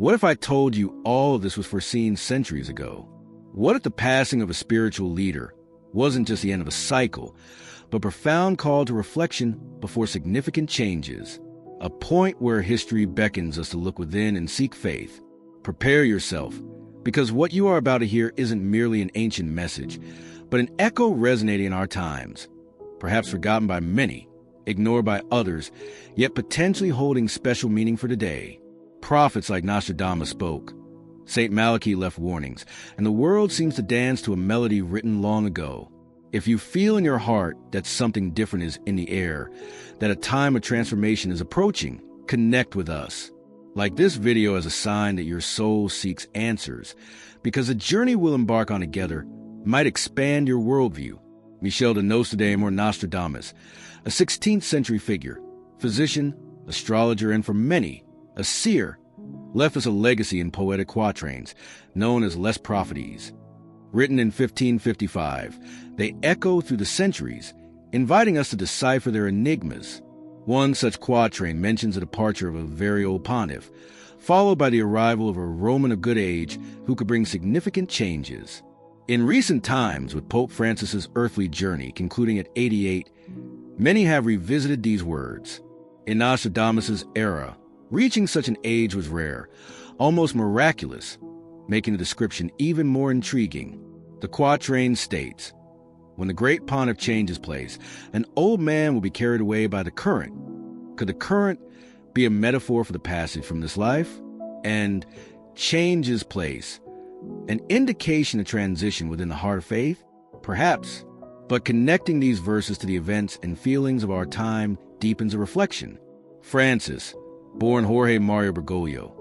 What if I told you all of this was foreseen centuries ago? What if the passing of a spiritual leader wasn't just the end of a cycle, but a profound call to reflection before significant changes? A point where history beckons us to look within and seek faith. Prepare yourself, because what you are about to hear isn't merely an ancient message, but an echo resonating in our times, perhaps forgotten by many, ignored by others, yet potentially holding special meaning for today. Prophets like Nostradamus spoke. St. Malachi left warnings, and the world seems to dance to a melody written long ago. If you feel in your heart that something different is in the air, that a time of transformation is approaching, connect with us. Like this video as a sign that your soul seeks answers, because the journey we'll embark on together might expand your worldview. Michel de Nostradamus or Nostradamus, a 16th century figure, physician, astrologer, and for many, a seer, left us a legacy in poetic quatrains known as Les Prophéties. Written in 1555, they echo through the centuries, inviting us to decipher their enigmas. One such quatrain mentions the departure of a very old pontiff, followed by the arrival of a Roman of good age who could bring significant changes. In recent times, with Pope Francis's earthly journey concluding at 88, many have revisited these words. In Nostradamus' era, reaching such an age was rare, almost miraculous, making the description even more intriguing. The quatrain states, "When the great pontiff changes place, an old man will be carried away by the current." Could the current be a metaphor for the passage from this life? And changes place, an indication of transition within the heart of faith? Perhaps. But connecting these verses to the events and feelings of our time deepens a reflection. Francis, born Jorge Mario Bergoglio,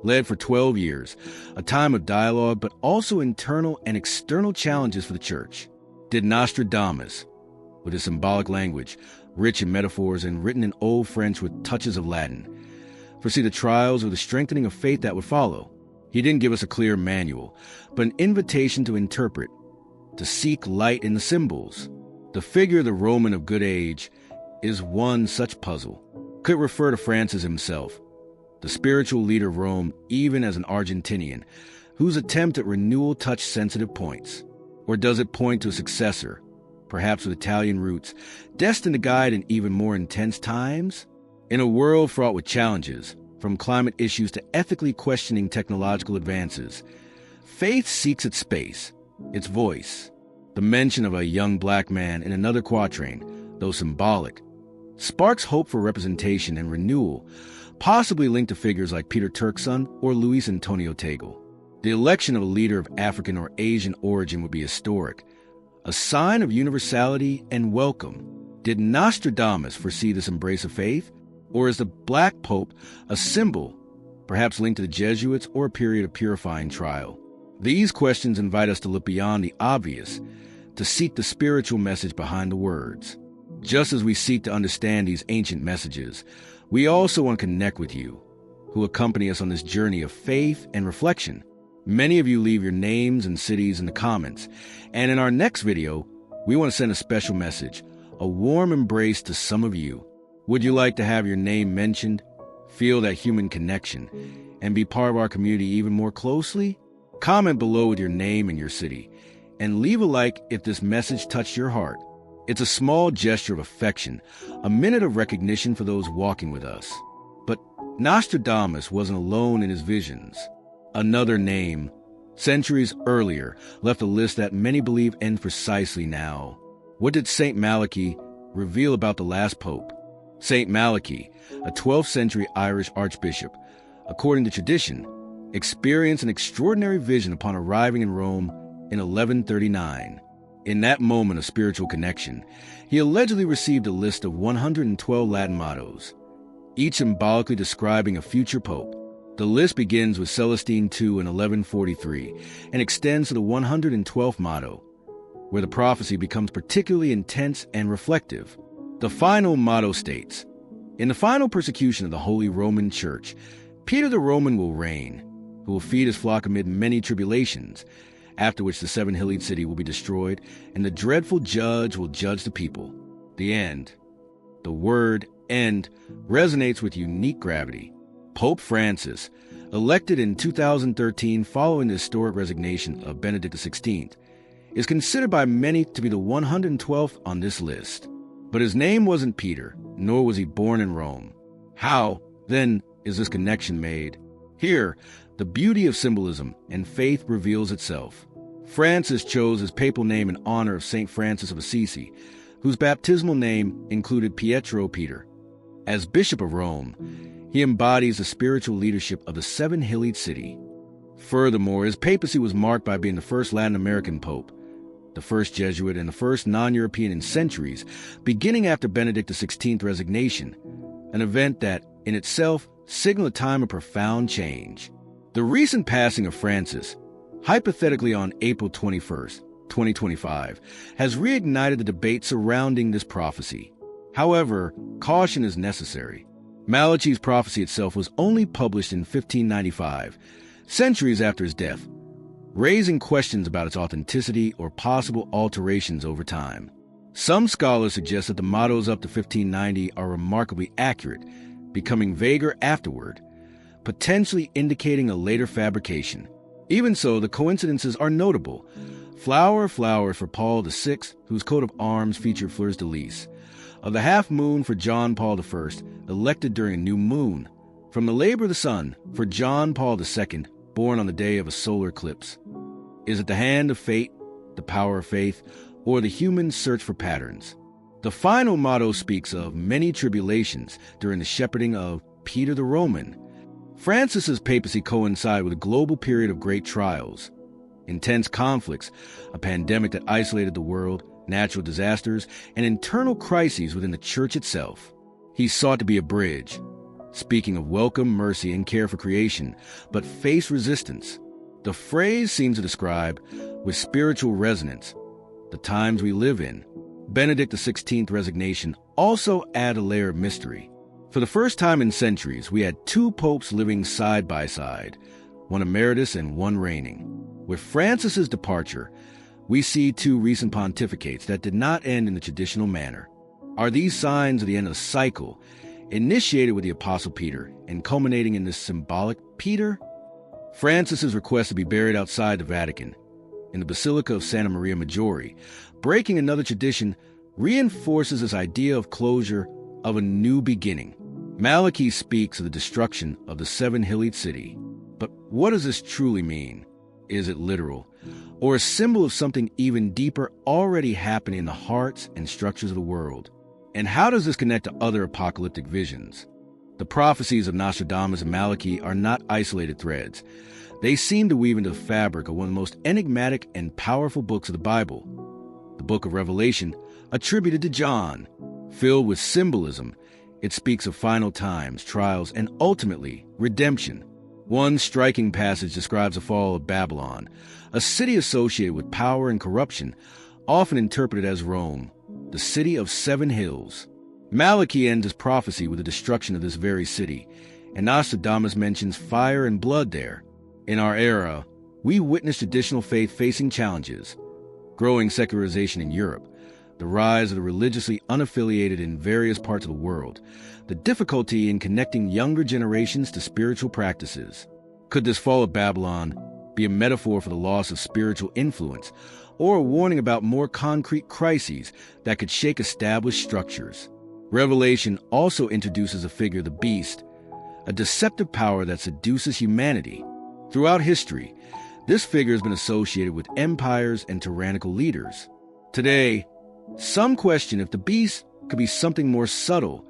led for 12 years, a time of dialogue but also internal and external challenges for the Church. Did Nostradamus, with his symbolic language, rich in metaphors and written in Old French with touches of Latin, foresee the trials or the strengthening of faith that would follow? He didn't give us a clear manual, but an invitation to interpret, to seek light in the symbols. The figure of the Roman of good age is one such puzzle. Could it refer to Francis himself, the spiritual leader of Rome, even as an Argentinian, whose attempt at renewal touched sensitive points? Or does it point to a successor, perhaps with Italian roots, destined to guide in even more intense times? In a world fraught with challenges, from climate issues to ethically questioning technological advances, faith seeks its space, its voice. The mention of a young black man in another quatrain, though symbolic, sparks hope for representation and renewal, possibly linked to figures like Peter Turkson or Luis Antonio Tegal. The election of a leader of African or Asian origin would be historic, a sign of universality and welcome. Did Nostradamus foresee this embrace of faith? Or is the Black Pope a symbol, perhaps linked to the Jesuits or a period of purifying trial? These questions invite us to look beyond the obvious, to seek the spiritual message behind the words. Just as we seek to understand these ancient messages, we also want to connect with you, who accompany us on this journey of faith and reflection. Many of you leave your names and cities in the comments, and in our next video, we want to send a special message, a warm embrace to some of you. Would you like to have your name mentioned, feel that human connection, and be part of our community even more closely? Comment below with your name and your city, and leave a like if this message touched your heart. It's a small gesture of affection, a minute of recognition for those walking with us. But Nostradamus wasn't alone in his visions. Another name, centuries earlier, left a list that many believe ends precisely now. What did St. Malachi reveal about the last pope? St. Malachi, a 12th century Irish archbishop, according to tradition, experienced an extraordinary vision upon arriving in Rome in 1139. In that moment of spiritual connection, he allegedly received a list of 112 Latin mottos, each symbolically describing a future pope. The list begins with Celestine II in 1143 and extends to the 112th motto, where the prophecy becomes particularly intense and reflective. The final motto states, "In the final persecution of the Holy Roman Church, Peter the Roman will reign, who will feed his flock amid many tribulations, after which the seven-hilled city will be destroyed, and the dreadful judge will judge the people." The end. The word "end" resonates with unique gravity. Pope Francis, elected in 2013 following the historic resignation of Benedict XVI, is considered by many to be the 112th on this list. But his name wasn't Peter, nor was he born in Rome. How, then, is this connection made? Here, the beauty of symbolism and faith reveals itself. Francis chose his papal name in honor of St. Francis of Assisi, whose baptismal name included Pietro Peter. As Bishop of Rome, he embodies the spiritual leadership of the seven-hilled city. Furthermore, his papacy was marked by being the first Latin American pope, the first Jesuit, and the first non-European in centuries, beginning after Benedict XVI's resignation, an event that, in itself, signaled a time of profound change. The recent passing of Francis, hypothetically on April 21st, 2025, has reignited the debate surrounding this prophecy. However, caution is necessary. Malachi's prophecy itself was only published in 1595, centuries after his death, raising questions about its authenticity or possible alterations over time. Some scholars suggest that the mottos up to 1590 are remarkably accurate, becoming vaguer afterward, potentially indicating a later fabrication. Even so, the coincidences are notable. Flower, flower for Paul VI, whose coat of arms featured fleurs-de-lis. Of the half moon for John Paul I, elected during a new moon. From the labor of the sun for John Paul II, born on the day of a solar eclipse. Is it the hand of fate, the power of faith, or the human search for patterns? The final motto speaks of many tribulations during the shepherding of Peter the Roman. Francis's papacy coincided with a global period of great trials, intense conflicts, a pandemic that isolated the world, natural disasters, and internal crises within the church itself. He sought to be a bridge, speaking of welcome, mercy, and care for creation, but faced resistance. The phrase seems to describe, with spiritual resonance, the times we live in. Benedict XVI's resignation also added a layer of mystery. For the first time in centuries, we had two popes living side by side, one emeritus and one reigning. With Francis's departure, we see two recent pontificates that did not end in the traditional manner. Are these signs of the end of the cycle, initiated with the Apostle Peter and culminating in this symbolic Peter? Francis's request to be buried outside the Vatican, in the Basilica of Santa Maria Maggiore, breaking another tradition, reinforces this idea of closure, of a new beginning. Malachi speaks of the destruction of the seven-hilled city. But what does this truly mean? Is it literal, or a symbol of something even deeper already happening in the hearts and structures of the world? And how does this connect to other apocalyptic visions? The prophecies of Nostradamus and Malachi are not isolated threads. They seem to weave into the fabric of one of the most enigmatic and powerful books of the Bible, the book of Revelation, attributed to John. Filled with symbolism, it speaks of final times, trials, and ultimately, redemption. One striking passage describes the fall of Babylon, a city associated with power and corruption, often interpreted as Rome, the city of seven hills. Malachi ends his prophecy with the destruction of this very city, and Nostradamus mentions fire and blood there. In our era, we witness traditional faith facing challenges, growing secularization in Europe, the rise of the religiously unaffiliated in various parts of the world, the difficulty in connecting younger generations to spiritual practices. Could this fall of Babylon be a metaphor for the loss of spiritual influence, or a warning about more concrete crises that could shake established structures? Revelation also introduces a figure, the beast, a deceptive power that seduces humanity. Throughout history, this figure has been associated with empires and tyrannical leaders. Today, some question if the beast could be something more subtle,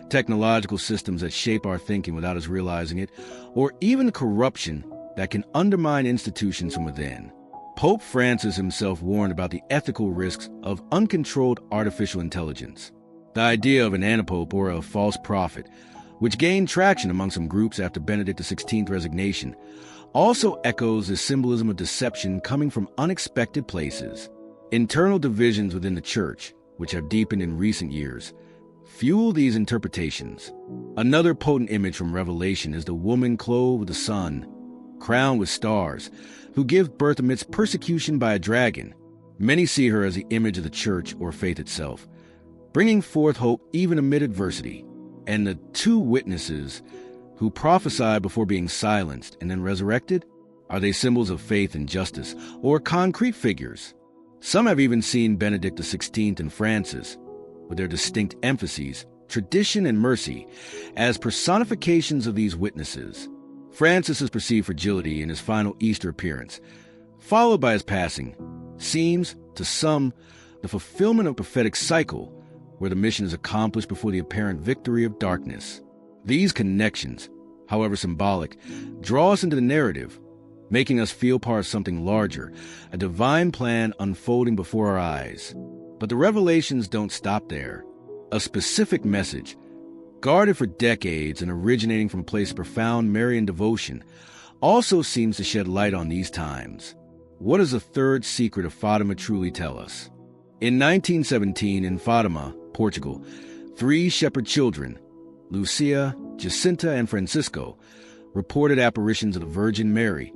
technological systems that shape our thinking without us realizing it, or even corruption that can undermine institutions from within. Pope Francis himself warned about the ethical risks of uncontrolled artificial intelligence. The idea of an antipope or a false prophet, which gained traction among some groups after Benedict XVI's resignation, also echoes the symbolism of deception coming from unexpected places. Internal divisions within the church, which have deepened in recent years, fuel these interpretations. Another potent image from Revelation is the woman clothed with the sun, crowned with stars, who gives birth amidst persecution by a dragon. Many see her as the image of the church or faith itself, bringing forth hope even amid adversity. And the two witnesses, who prophesied before being silenced and then resurrected? Are they symbols of faith and justice, or concrete figures? Some have even seen Benedict XVI and Francis, with their distinct emphases, tradition and mercy, as personifications of these witnesses. Francis's perceived fragility in his final Easter appearance, followed by his passing, seems, to some, the fulfillment of a prophetic cycle where the mission is accomplished before the apparent victory of darkness. These connections, however symbolic, draw us into the narrative, making us feel part of something larger, a divine plan unfolding before our eyes. But the revelations don't stop there. A specific message, guarded for decades and originating from a place of profound Marian devotion, also seems to shed light on these times. What does the third secret of Fatima truly tell us? In 1917, in Fatima, Portugal, 3 shepherd children, Lucia, Jacinta, and Francisco, reported apparitions of the Virgin Mary,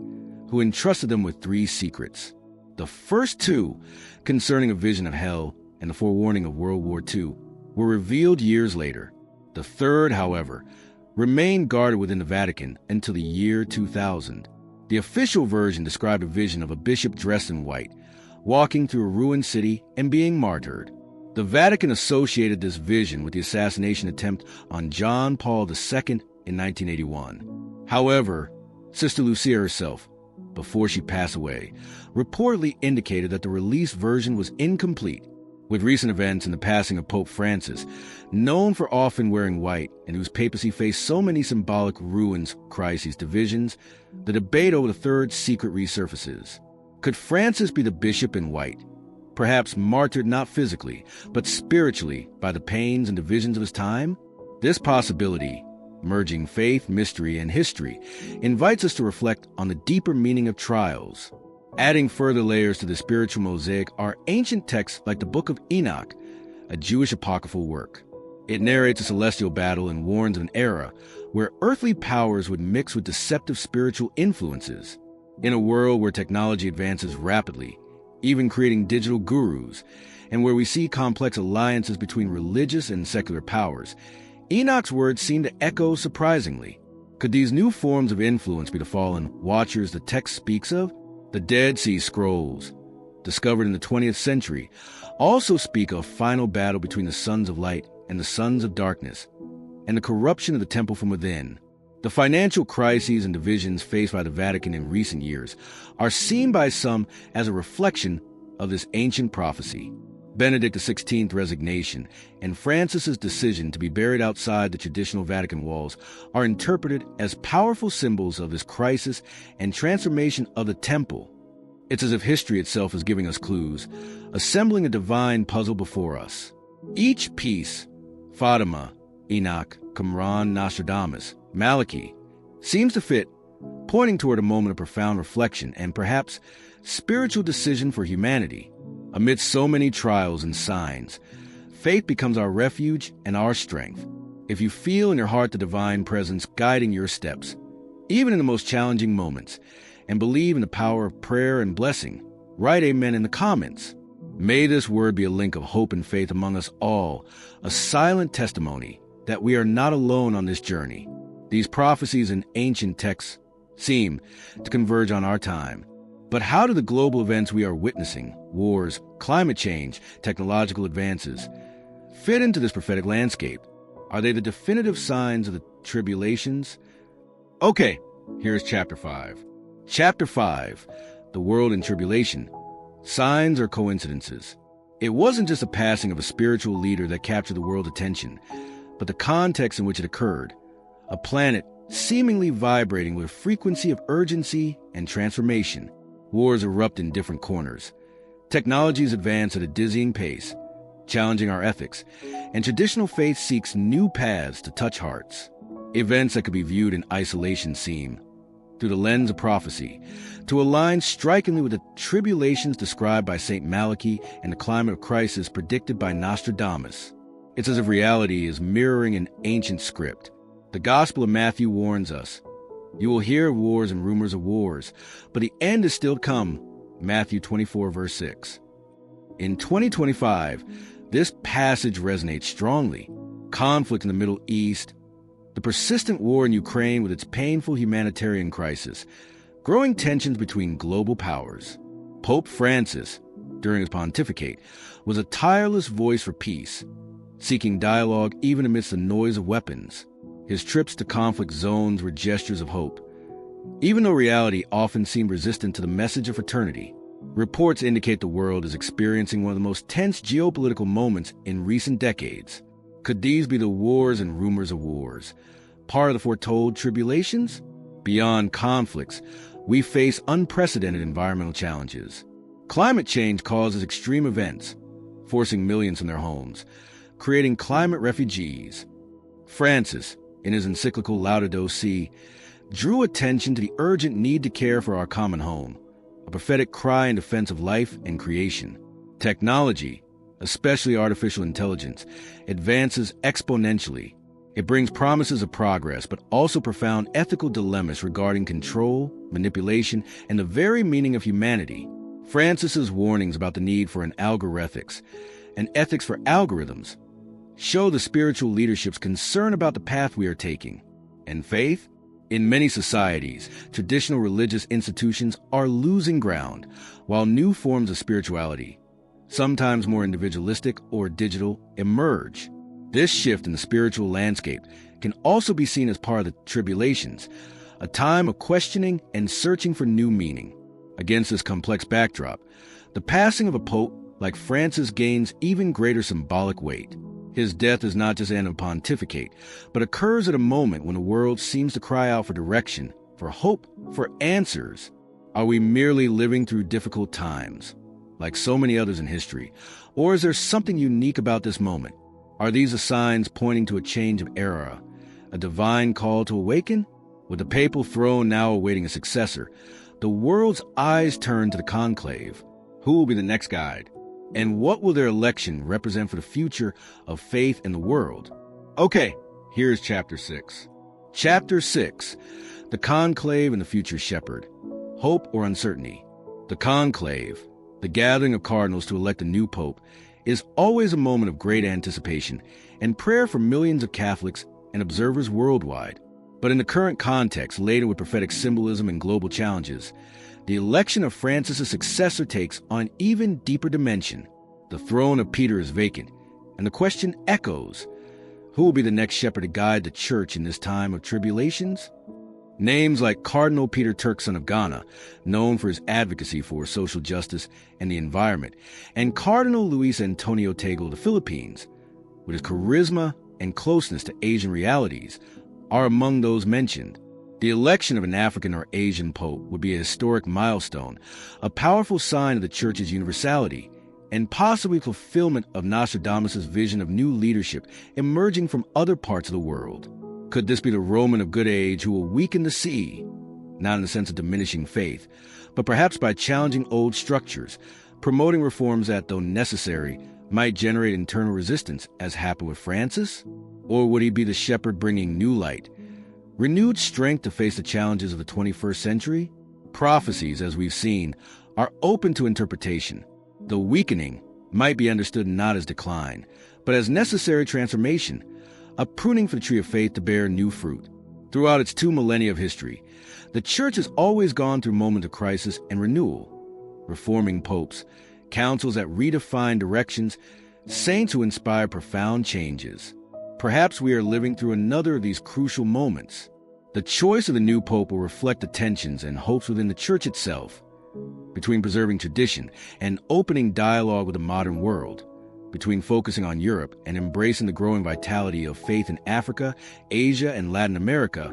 who entrusted them with 3 secrets. The first 2, concerning a vision of hell and the forewarning of World War II, were revealed years later. The third, however, remained guarded within the Vatican until the year 2000. The official version described a vision of a bishop dressed in white, walking through a ruined city and being martyred. The Vatican associated this vision with the assassination attempt on John Paul II in 1981. However, Sister Lucia herself, before she passed away, reportedly indicated that the released version was incomplete. With recent events and the passing of Pope Francis, known for often wearing white and whose papacy faced so many symbolic ruins, crises, divisions, the debate over the third secret resurfaces. Could Francis be the bishop in white, perhaps martyred not physically, but spiritually by the pains and divisions of his time? This possibility, merging faith, mystery, and history, invites us to reflect on the deeper meaning of trials. Adding further layers to the spiritual mosaic are ancient texts like the Book of Enoch, a Jewish apocryphal work. It narrates a celestial battle and warns of an era where earthly powers would mix with deceptive spiritual influences. In a world where technology advances rapidly, even creating digital gurus, and where we see complex alliances between religious and secular powers, Enoch's words seem to echo surprisingly. Could these new forms of influence be the fallen watchers the text speaks of? The Dead Sea Scrolls, discovered in the 20th century, also speak of a final battle between the sons of light and the sons of darkness, and the corruption of the temple from within. The financial crises and divisions faced by the Vatican in recent years are seen by some as a reflection of this ancient prophecy. Benedict XVI's resignation and Francis's decision to be buried outside the traditional Vatican walls are interpreted as powerful symbols of this crisis and transformation of the temple. It's as if history itself is giving us clues, assembling a divine puzzle before us. Each piece, Fatima, Enoch, Qumran, Nostradamus, Malachi, seems to fit, pointing toward a moment of profound reflection and perhaps spiritual decision for humanity. Amidst so many trials and signs, faith becomes our refuge and our strength. If you feel in your heart the divine presence guiding your steps, even in the most challenging moments, and believe in the power of prayer and blessing, write amen in the comments. May this word be a link of hope and faith among us all, a silent testimony that we are not alone on this journey. These prophecies in ancient texts seem to converge on our time. But how do the global events we are witnessing, wars, climate change, technological advances, fit into this prophetic landscape? Are they the definitive signs of the tribulations? Okay, here's Chapter 5. Chapter 5, The World in Tribulation. Signs or coincidences? It wasn't just a passing of a spiritual leader that captured the world's attention, but the context in which it occurred. A planet seemingly vibrating with a frequency of urgency and transformation. Wars erupt in different corners. Technologies advance at a dizzying pace, challenging our ethics, and traditional faith seeks new paths to touch hearts. Events that could be viewed in isolation seem, through the lens of prophecy, to align strikingly with the tribulations described by St. Malachi and the climate of crisis predicted by Nostradamus. It's as if reality is mirroring an ancient script. The Gospel of Matthew warns us, "You will hear of wars and rumors of wars, but the end is still to come." Matthew 24, verse 6. In 2025, this passage resonates strongly. Conflict in the Middle East, The persistent war in Ukraine with its painful humanitarian crisis, growing tensions between global powers. Pope Francis, during his pontificate, was a tireless voice for peace, seeking dialogue even amidst the noise of weapons. His trips to conflict zones were gestures of hope, even though reality often seemed resistant to the message of fraternity. Reports indicate the world is experiencing one of the most tense geopolitical moments in recent decades. Could these be the wars and rumors of wars, part of the foretold tribulations? Beyond conflicts, we face unprecedented environmental challenges. Climate change causes extreme events, forcing millions from their homes, creating climate refugees. Francis, in his encyclical Laudato Si, drew attention to the urgent need to care for our common home, a prophetic cry in defense of life and creation. Technology, especially artificial intelligence, advances exponentially. It brings promises of progress, but also profound ethical dilemmas regarding control, manipulation, and the very meaning of humanity. Francis's warnings about the need for an algorithmics and ethics for algorithms show the spiritual leadership's concern about the path we are taking. And faith? In many societies, traditional religious institutions are losing ground, while new forms of spirituality, sometimes more individualistic or digital, emerge. This shift in the spiritual landscape can also be seen as part of the tribulations, a time of questioning and searching for new meaning. Against this complex backdrop, the passing of a pope like Francis gains even greater symbolic weight. His death is not just an end of pontificate, but occurs at a moment when the world seems to cry out for direction, for hope, for answers. Are we merely living through difficult times, like so many others in history, or is there something unique about this moment? Are these the signs pointing to a change of era, a divine call to awaken? With the papal throne now awaiting a successor, the world's eyes turn to the conclave. Who will be the next guide? And what will their election represent for the future of faith in the world? Okay, here's Chapter 6. Chapter 6, the conclave and the future shepherd. Hope or uncertainty? The conclave, the gathering of cardinals to elect a new pope, is always a moment of great anticipation and prayer for millions of Catholics and observers worldwide. But in the current context, laden with prophetic symbolism and global challenges, the election of Francis' successor takes on an even deeper dimension. The throne of Peter is vacant, and the question echoes, who will be the next shepherd to guide the church in this time of tribulations? Names like Cardinal Peter Turkson of Ghana, known for his advocacy for social justice and the environment, and Cardinal Luis Antonio Tagle of the Philippines, with his charisma and closeness to Asian realities, are among those mentioned. The election of an African or Asian pope would be a historic milestone, a powerful sign of the Church's universality, and possibly fulfillment of Nostradamus' vision of new leadership emerging from other parts of the world. Could this be the Roman of good age who will weaken the see, not in the sense of diminishing faith, but perhaps by challenging old structures, promoting reforms that, though necessary, might generate internal resistance, as happened with Francis? Or would he be the shepherd bringing new light, renewed strength to face the challenges of the 21st century? Prophecies, as we've seen, are open to interpretation. The weakening might be understood not as decline, but as necessary transformation, a pruning for the tree of faith to bear new fruit. Throughout its 2 millennia of history, the Church has always gone through moments of crisis and renewal, reforming popes, councils that redefine directions, saints who inspire profound changes. Perhaps we are living through another of these crucial moments. The choice of the new pope will reflect the tensions and hopes within the Church itself, between preserving tradition and opening dialogue with the modern world, between focusing on Europe and embracing the growing vitality of faith in Africa, Asia, and Latin America,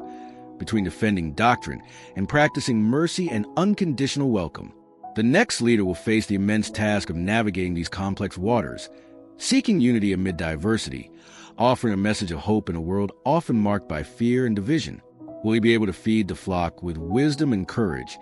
between defending doctrine and practicing mercy and unconditional welcome. The next leader will face the immense task of navigating these complex waters, seeking unity amid diversity, offering a message of hope in a world often marked by fear and division. Will he be able to feed the flock with wisdom and courage,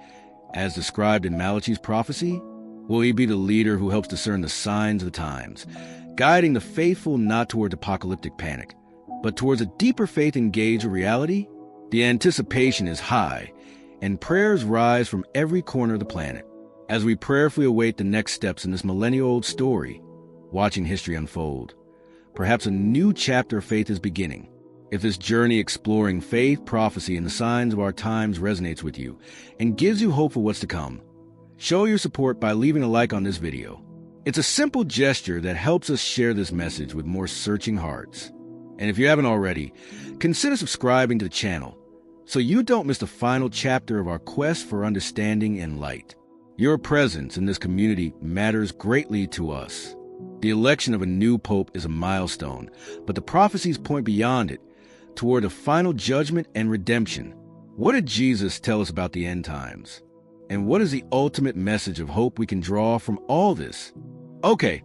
as described in Malachi's prophecy? Will he be the leader who helps discern the signs of the times, guiding the faithful not toward apocalyptic panic, but towards a deeper faith engaged with reality? The anticipation is high, and prayers rise from every corner of the planet. As we prayerfully await the next steps in this millennia-old story, watching history unfold, perhaps a new chapter of faith is beginning. If this journey exploring faith, prophecy, and the signs of our times resonates with you and gives you hope for what's to come, show your support by leaving a like on this video. It's a simple gesture that helps us share this message with more searching hearts. And if you haven't already, consider subscribing to the channel so you don't miss the final chapter of our quest for understanding and light. Your presence in this community matters greatly to us. The election of a new pope is a milestone, but the prophecies point beyond it, toward a final judgment and redemption. What did Jesus tell us about the end times? And what is the ultimate message of hope we can draw from all this? Okay,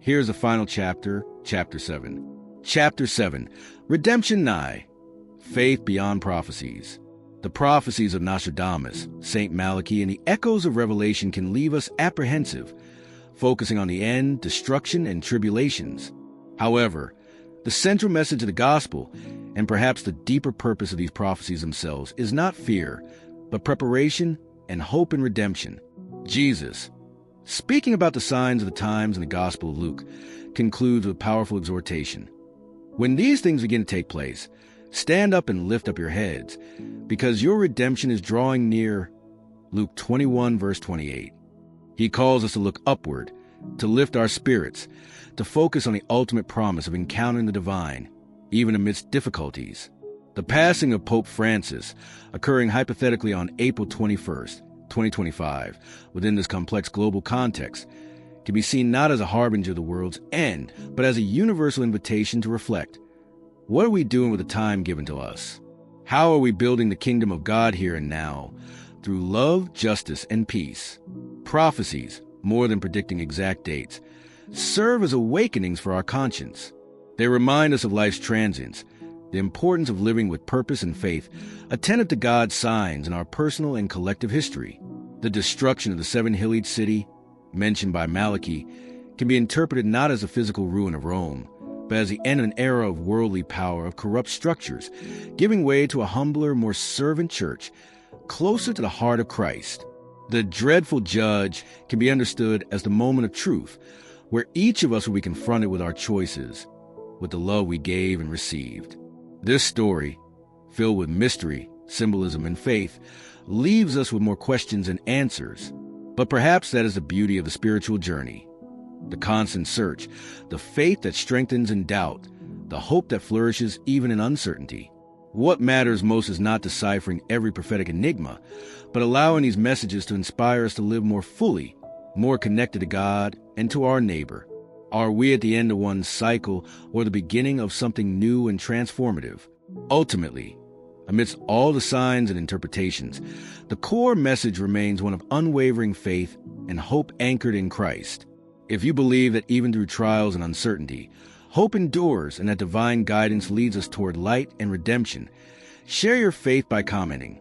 here's the final chapter, Chapter 7. Chapter 7, Redemption Nigh, Faith Beyond Prophecies. The prophecies of Nostradamus, St. Malachi, and the echoes of Revelation can leave us apprehensive, focusing on the end, destruction, and tribulations. However, the central message of the gospel, and perhaps the deeper purpose of these prophecies themselves, is not fear, but preparation and hope in redemption. Jesus, speaking about the signs of the times in the Gospel of Luke, concludes with a powerful exhortation. When these things begin to take place, stand up and lift up your heads, because your redemption is drawing near. Luke 21, verse 28. He calls us to look upward, to lift our spirits, to focus on the ultimate promise of encountering the divine, even amidst difficulties. The passing of Pope Francis, occurring hypothetically on April 21st, 2025, within this complex global context, can be seen not as a harbinger of the world's end, but as a universal invitation to reflect. What are we doing with the time given to us? How are we building the kingdom of God here and now, through love, justice, and peace? Prophecies, more than predicting exact dates, serve as awakenings for our conscience. They remind us of life's transience, the importance of living with purpose and faith, attentive to God's signs in our personal and collective history. The destruction of the seven-hilled city, mentioned by Malachi, can be interpreted not as a physical ruin of Rome, but as the end of an era of worldly power, of corrupt structures, giving way to a humbler, more servant church, closer to the heart of Christ. The dreadful judge can be understood as the moment of truth, where each of us will be confronted with our choices, with the love we gave and received. This story, filled with mystery, symbolism, and faith, leaves us with more questions and answers. But perhaps that is the beauty of the spiritual journey. The constant search, the faith that strengthens in doubt, the hope that flourishes even in uncertainty. What matters most is not deciphering every prophetic enigma, but allowing these messages to inspire us to live more fully, more connected to God and to our neighbor. Are we at the end of one cycle or the beginning of something new and transformative? Ultimately, amidst all the signs and interpretations, the core message remains one of unwavering faith and hope anchored in Christ. If you believe that even through trials and uncertainty, hope endures and that divine guidance leads us toward light and redemption, share your faith by commenting,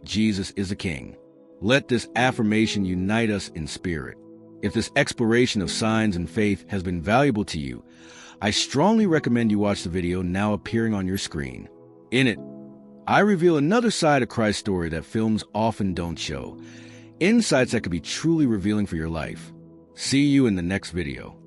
"Jesus is the King." Let this affirmation unite us in spirit. If this exploration of signs and faith has been valuable to you, I strongly recommend you watch the video now appearing on your screen. In it, I reveal another side of Christ's story that films often don't show, insights that could be truly revealing for your life. See you in the next video.